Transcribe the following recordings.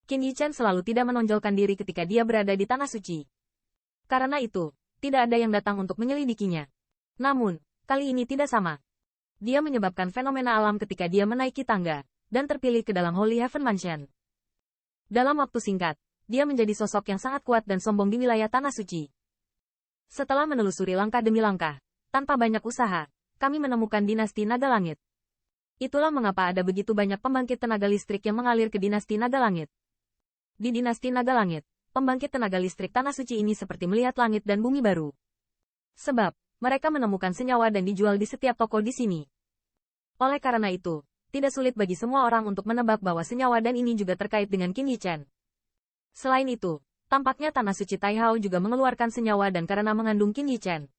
Qin Yichen selalu tidak menonjolkan diri ketika dia berada di Tanah Suci. Karena itu, tidak ada yang datang untuk menyelidikinya. Namun, kali ini tidak sama. Dia menyebabkan fenomena alam ketika dia menaiki tangga, dan terpilih ke dalam Holy Heaven Mansion. Dalam waktu singkat, dia menjadi sosok yang sangat kuat dan sombong di wilayah Tanah Suci. Setelah menelusuri langkah demi langkah, tanpa banyak usaha, kami menemukan dinasti Naga Langit. Itulah mengapa ada begitu banyak pembangkit tenaga listrik yang mengalir ke dinasti Naga Langit. Di dinasti Naga Langit, pembangkit tenaga listrik Tanah Suci ini seperti melihat langit dan bumi baru. Sebab, mereka menemukan senyawa dan dijual di setiap toko di sini. Oleh karena itu, tidak sulit bagi semua orang untuk menebak bahwa senyawa dan ini juga terkait dengan Qin Yichen. Selain itu, tampaknya Tanah Suci Taihao juga mengeluarkan senyawa dan karena mengandung Qin Yichen.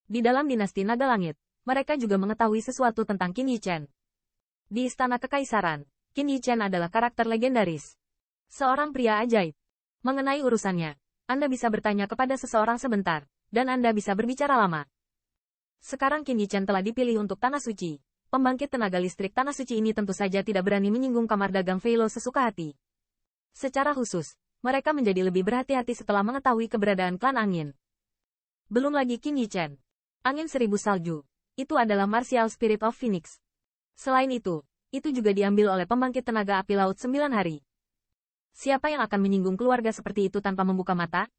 Di dalam dinasti Naga Langit, mereka juga mengetahui sesuatu tentang Qin Yichen. Di Istana Kekaisaran, Qin Yichen adalah karakter legendaris. Seorang pria ajaib. Mengenai urusannya, Anda bisa bertanya kepada seseorang sebentar, dan Anda bisa berbicara lama. Sekarang Qin Yichen telah dipilih untuk Tanah Suci. Pembangkit tenaga listrik Tanah Suci ini tentu saja tidak berani menyinggung kamar dagang Feilo sesuka hati. Secara khusus, mereka menjadi lebih berhati-hati setelah mengetahui keberadaan klan angin. Belum lagi Qin Yichen. Angin 1000 salju. Itu adalah Martial Spirit of Phoenix. Selain itu juga diambil oleh pembangkit tenaga api laut 9 hari. Siapa yang akan menyinggung keluarga seperti itu tanpa membuka mata?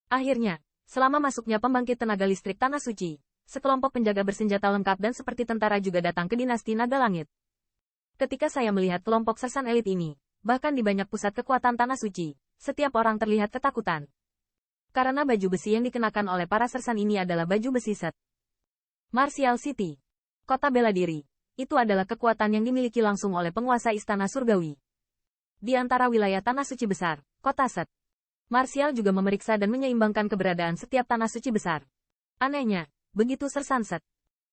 Akhirnya, selama masuknya pembangkit tenaga listrik Tanah Suci, sekelompok penjaga bersenjata lengkap dan seperti tentara juga datang ke dinasti Naga Langit. Ketika saya melihat kelompok sersan elit ini, bahkan di banyak pusat kekuatan Tanah Suci, setiap orang terlihat ketakutan. Karena baju besi yang dikenakan oleh para sersan ini adalah baju besi set. Martial City. Kota bela diri. Itu adalah kekuatan yang dimiliki langsung oleh penguasa Istana Surgawi. Di antara wilayah Tanah Suci Besar, Kota Set, Martial juga memeriksa dan menyeimbangkan keberadaan setiap Tanah Suci Besar. Anehnya, begitu sersan Set,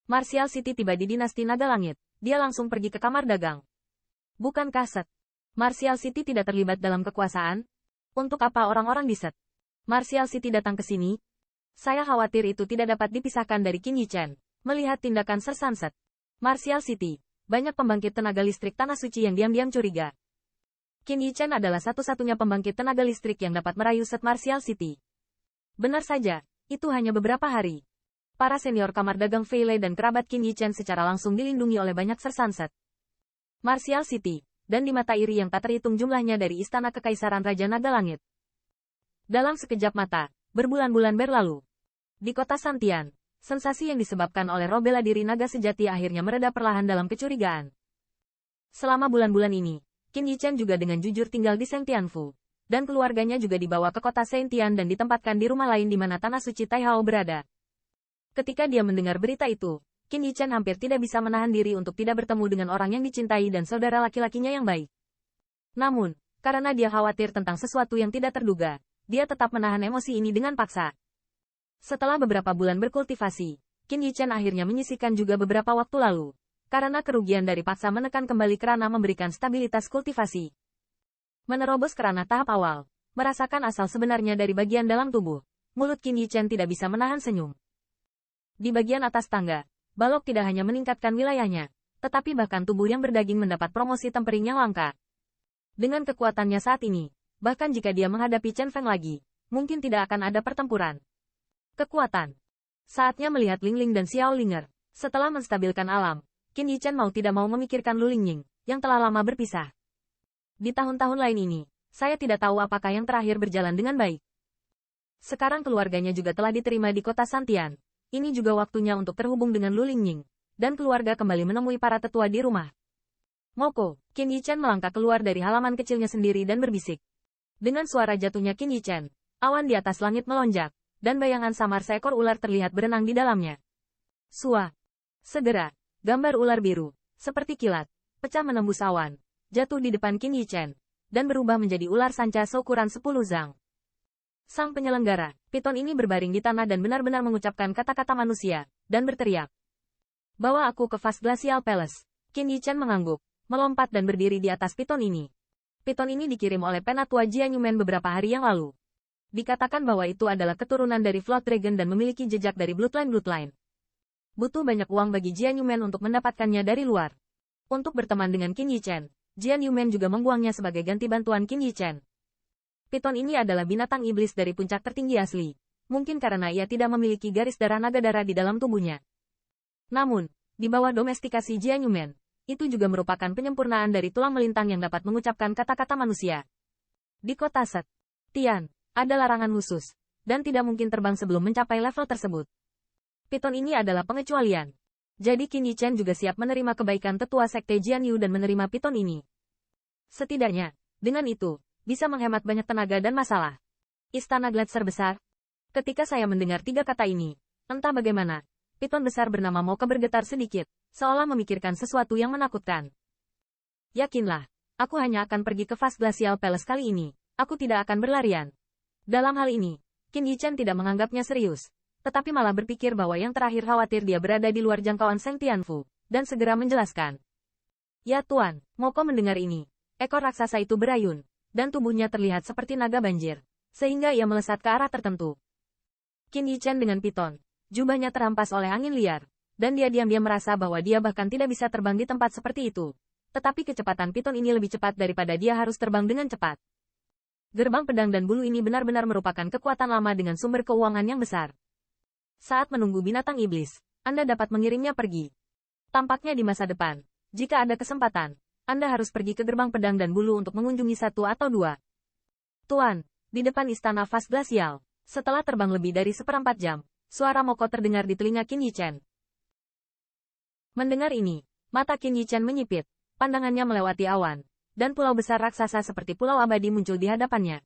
Martial City tiba di dinasti Naga Langit, dia langsung pergi ke kamar dagang. Bukankah Set, Martial City tidak terlibat dalam kekuasaan? Untuk apa orang-orang di Set, Martial City datang ke sini? Saya khawatir itu tidak dapat dipisahkan dari Qin Yichen. Melihat tindakan sersan Set, Martial City, banyak pembangkit tenaga listrik Tanah Suci yang diam-diam curiga. Qin Yichen adalah satu-satunya pembangkit tenaga listrik yang dapat merayu Set Martial City. Benar saja, itu hanya beberapa hari. Para senior kamar dagang Feilei dan kerabat Qin Yichen secara langsung dilindungi oleh banyak sersan Set Martial City, dan di mata iri yang tak terhitung jumlahnya dari Istana Kekaisaran Raja Naga Langit. Dalam sekejap mata, berbulan-bulan berlalu. Di kota Santian, sensasi yang disebabkan oleh roh bela diri naga sejati akhirnya mereda perlahan dalam kecurigaan. Selama bulan-bulan ini, Qin Yichen juga dengan jujur tinggal di Sengtianfu, dan keluarganya juga dibawa ke kota Sengtian dan ditempatkan di rumah lain di mana Tanah Suci Taihao berada. Ketika dia mendengar berita itu, Qin Yichen hampir tidak bisa menahan diri untuk tidak bertemu dengan orang yang dicintai dan saudara laki-lakinya yang baik. Namun, karena dia khawatir tentang sesuatu yang tidak terduga, dia tetap menahan emosi ini dengan paksa. Setelah beberapa bulan berkultivasi, Qin Yichen akhirnya menyisihkan juga beberapa waktu lalu. Karena kerugian dari paksa menekan kembali kerana memberikan stabilitas kultivasi. Menerobos kerana tahap awal, merasakan asal sebenarnya dari bagian dalam tubuh, mulut Qin Yichen tidak bisa menahan senyum. Di bagian atas tangga, balok tidak hanya meningkatkan wilayahnya, tetapi bahkan tubuh yang berdaging mendapat promosi tempering yang langka. Dengan kekuatannya saat ini, bahkan jika dia menghadapi Chen Feng lagi, mungkin tidak akan ada pertempuran. Kekuatan. Saatnya melihat Ling Ling dan Xiao Linger. Setelah menstabilkan alam, Qin Yichen mau tidak mau memikirkan Lu Lingning, yang telah lama berpisah. Di tahun-tahun lain ini, saya tidak tahu apakah yang terakhir berjalan dengan baik. Sekarang keluarganya juga telah diterima di kota Santian. Ini juga waktunya untuk terhubung dengan Lu Lingning, dan keluarga kembali menemui para tetua di rumah. Moko, Qin Yichen melangkah keluar dari halaman kecilnya sendiri dan berbisik. Dengan suara jatuhnya Qin Yichen, awan di atas langit melonjak, dan bayangan samar seekor ular terlihat berenang di dalamnya. Sua. Segera, gambar ular biru, seperti kilat, pecah menembus awan, jatuh di depan Qin Yichen, dan berubah menjadi ular sanca seukuran 10 zang. Sang penyelenggara, piton ini berbaring di tanah dan benar-benar mengucapkan kata-kata manusia, dan berteriak. Bawa aku ke Vast Glacial Palace. Qin Yichen mengangguk, melompat dan berdiri di atas piton ini. Piton ini dikirim oleh Penatua Jian Yumen beberapa hari yang lalu. Dikatakan bahwa itu adalah keturunan dari Flood Dragon dan memiliki jejak dari Bloodline. Butuh banyak uang bagi Jian Yumen untuk mendapatkannya dari luar. Untuk berteman dengan Qin Yichen, Jian Yumen juga membuangnya sebagai ganti bantuan Qin Yichen. Piton ini adalah binatang iblis dari puncak tertinggi asli. Mungkin karena ia tidak memiliki garis darah naga darah di dalam tubuhnya. Namun, di bawah domestikasi Jian Yumen, itu juga merupakan penyempurnaan dari tulang melintang yang dapat mengucapkan kata-kata manusia. Di kota Set, Tian, ada larangan khusus, dan tidak mungkin terbang sebelum mencapai level tersebut. Piton ini adalah pengecualian. Jadi Qin Yichen juga siap menerima kebaikan tetua sekte Jian Yu dan menerima piton ini. Setidaknya, dengan itu, bisa menghemat banyak tenaga dan masalah. Istana Gletser besar. Ketika saya mendengar 3 kata ini, entah bagaimana, piton besar bernama Moke bergetar sedikit, seolah memikirkan sesuatu yang menakutkan. Yakinlah, aku hanya akan pergi ke Vast Glacial Palace kali ini, aku tidak akan berlarian. Dalam hal ini, Qin Yichen tidak menganggapnya serius, tetapi malah berpikir bahwa yang terakhir khawatir dia berada di luar jangkauan Seng Tianfu, dan segera menjelaskan. Ya Tuan, Moke mendengar ini. Ekor raksasa itu berayun, dan tubuhnya terlihat seperti naga banjir, sehingga ia melesat ke arah tertentu. Qin Yichen dengan piton, jubahnya terampas oleh angin liar, dan dia diam-diam merasa bahwa dia bahkan tidak bisa terbang di tempat seperti itu. Tetapi kecepatan piton ini lebih cepat daripada dia harus terbang dengan cepat. Gerbang pedang dan bulu ini benar-benar merupakan kekuatan lama dengan sumber keuangan yang besar. Saat menunggu binatang iblis, Anda dapat mengirimnya pergi. Tampaknya di masa depan, jika ada kesempatan, Anda harus pergi ke gerbang pedang dan bulu untuk mengunjungi 1 atau 2. Tuan, di depan istana Vast Glacial, setelah terbang lebih dari 1/4 jam, suara Moke terdengar di telinga Qin Yichen. Mendengar ini, mata Qin Yichen menyipit, pandangannya melewati awan, dan pulau besar raksasa seperti Pulau Abadi muncul di hadapannya.